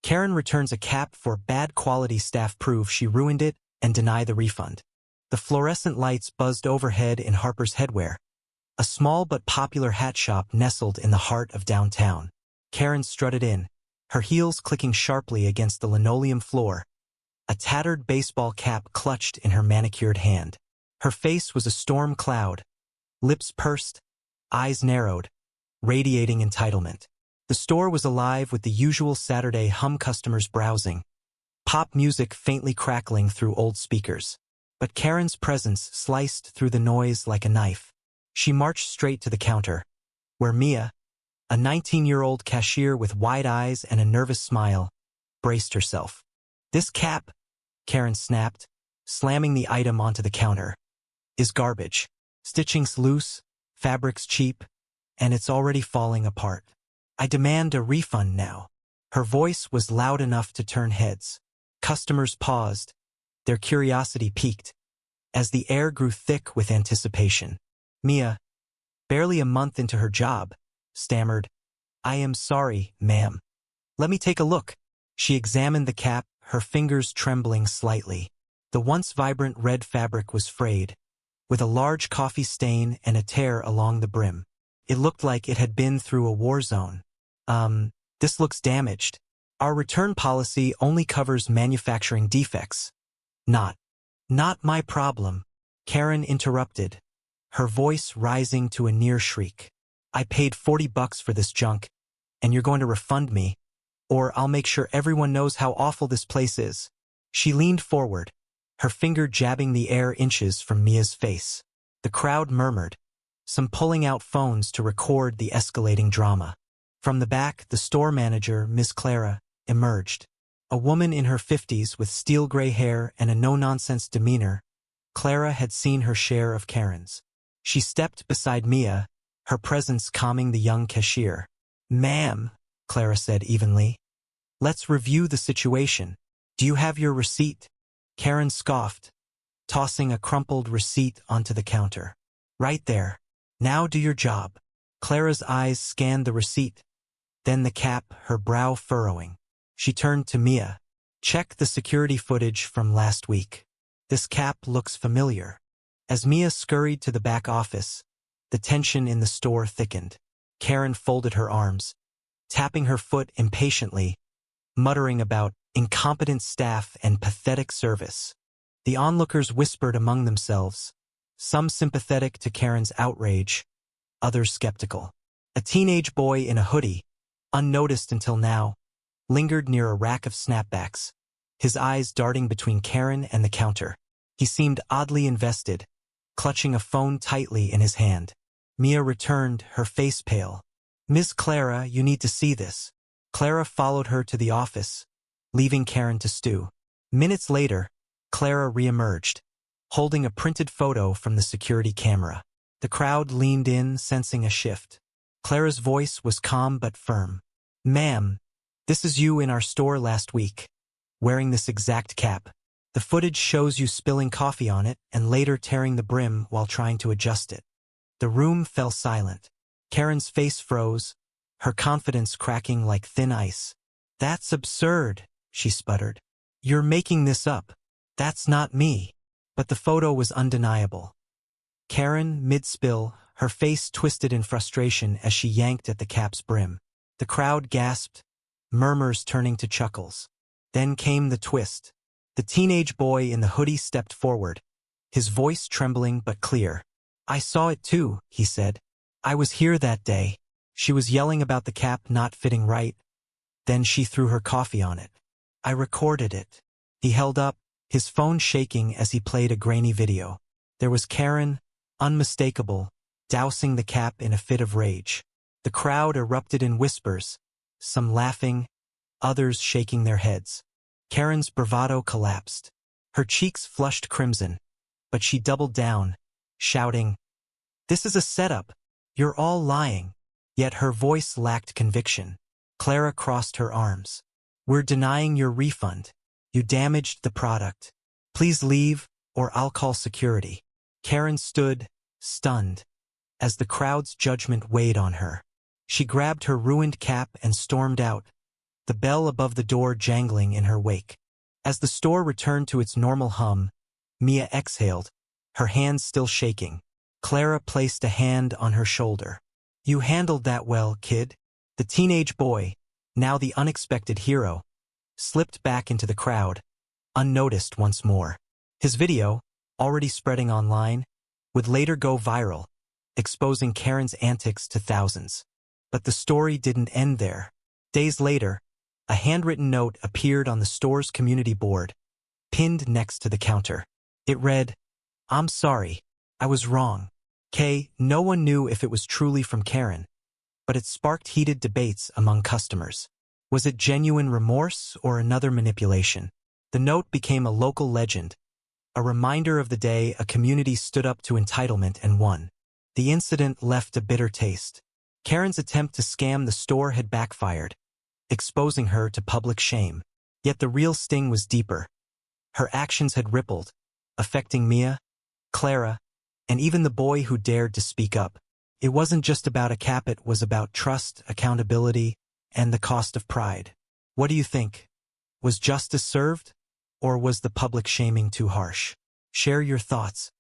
Karen returns a cap for bad quality. Staff prove she ruined it and deny the refund. The fluorescent lights buzzed overhead in Harper's Headwear, a small but popular hat shop nestled in the heart of downtown. Karen strutted in, her heels clicking sharply against the linoleum floor, a tattered baseball cap clutched in her manicured hand. Her face was a storm cloud, lips pursed, eyes narrowed, radiating entitlement. The store was alive with the usual Saturday hum, customers browsing, pop music faintly crackling through old speakers. But Karen's presence sliced through the noise like a knife. She marched straight to the counter, where Mia, a 19-year-old cashier with wide eyes and a nervous smile, braced herself. "This cap," Karen snapped, slamming the item onto the counter, "is garbage. Stitching's loose, fabric's cheap, and it's already falling apart. I demand a refund now." Her voice was loud enough to turn heads. Customers paused, their curiosity piqued, as the air grew thick with anticipation. Mia, barely a month into her job, stammered, "I am sorry, ma'am. Let me take a look." She examined the cap, her fingers trembling slightly. The once vibrant red fabric was frayed, with a large coffee stain and a tear along the brim. It looked like it had been through a war zone. This looks damaged. Our return policy only covers manufacturing defects." Not my problem," Karen interrupted, her voice rising to a near shriek. "I paid $40 for this junk, and you're going to refund me, or I'll make sure everyone knows how awful this place is." She leaned forward, her finger jabbing the air inches from Mia's face. The crowd murmured, some pulling out phones to record the escalating drama. From the back, the store manager, Miss Clara, emerged. A woman in her 50s with steel-gray hair and a no-nonsense demeanor, Clara had seen her share of Karens. She stepped beside Mia, her presence calming the young cashier. "Ma'am," Clara said evenly, "let's review the situation. Do you have your receipt?" Karen scoffed, tossing a crumpled receipt onto the counter. "Right there. Now do your job." Clara's eyes scanned the receipt, then the cap, her brow furrowing. She turned to Mia. "Check the security footage from last week. This cap looks familiar." As Mia scurried to the back office, the tension in the store thickened. Karen folded her arms, tapping her foot impatiently, muttering about incompetent staff and pathetic service. The onlookers whispered among themselves, some sympathetic to Karen's outrage, others skeptical. A teenage boy in a hoodie, unnoticed until now, lingered near a rack of snapbacks, his eyes darting between Karen and the counter. He seemed oddly invested, clutching a phone tightly in his hand. Mia returned, her face pale. "Miss Clara, you need to see this." Clara followed her to the office, leaving Karen to stew. Minutes later, Clara reemerged, holding a printed photo from the security camera. The crowd leaned in, sensing a shift. Clara's voice was calm but firm. "Ma'am, this is you in our store last week, wearing this exact cap. The footage shows you spilling coffee on it and later tearing the brim while trying to adjust it." The room fell silent. Karen's face froze, her confidence cracking like thin ice. "That's absurd," she sputtered. "You're making this up. That's not me." But the photo was undeniable. Karen, mid-spill, her face twisted in frustration as she yanked at the cap's brim. The crowd gasped, murmurs turning to chuckles. Then came the twist. The teenage boy in the hoodie stepped forward, his voice trembling but clear. "I saw it too," he said. "I was here that day." She was yelling about the cap not fitting right. Then she threw her coffee on it. "I recorded it." He held up, his phone shaking as he played a grainy video. There was Karen, unmistakable, dousing the cap in a fit of rage. The crowd erupted in whispers, some laughing, others shaking their heads. Karen's bravado collapsed. Her cheeks flushed crimson, but she doubled down, shouting, "This is a setup. You're all lying." Yet her voice lacked conviction. Clara crossed her arms. "We're denying your refund. You damaged the product. Please leave, or I'll call security." Karen stood, stunned, as the crowd's judgment weighed on her. She grabbed her ruined cap and stormed out, the bell above the door jangling in her wake. As the store returned to its normal hum, Mia exhaled, her hands still shaking. Clara placed a hand on her shoulder. "You handled that well, kid." The teenage boy, now the unexpected hero, slipped back into the crowd, unnoticed once more. His video, already spreading online, would later go viral, exposing Karen's antics to thousands. But the story didn't end there. Days later, a handwritten note appeared on the store's community board, pinned next to the counter. It read, "I'm sorry, I was wrong." No one knew if it was truly from Karen, but it sparked heated debates among customers. Was it genuine remorse or another manipulation? The note became a local legend, a reminder of the day a community stood up to entitlement and won. The incident left a bitter taste. Karen's attempt to scam the store had backfired, exposing her to public shame. Yet the real sting was deeper. Her actions had rippled, affecting Mia, Clara, and even the boy who dared to speak up. It wasn't just about a cap, it was about trust, accountability, and the cost of pride. What do you think? Was justice served? Or was the public shaming too harsh? Share your thoughts.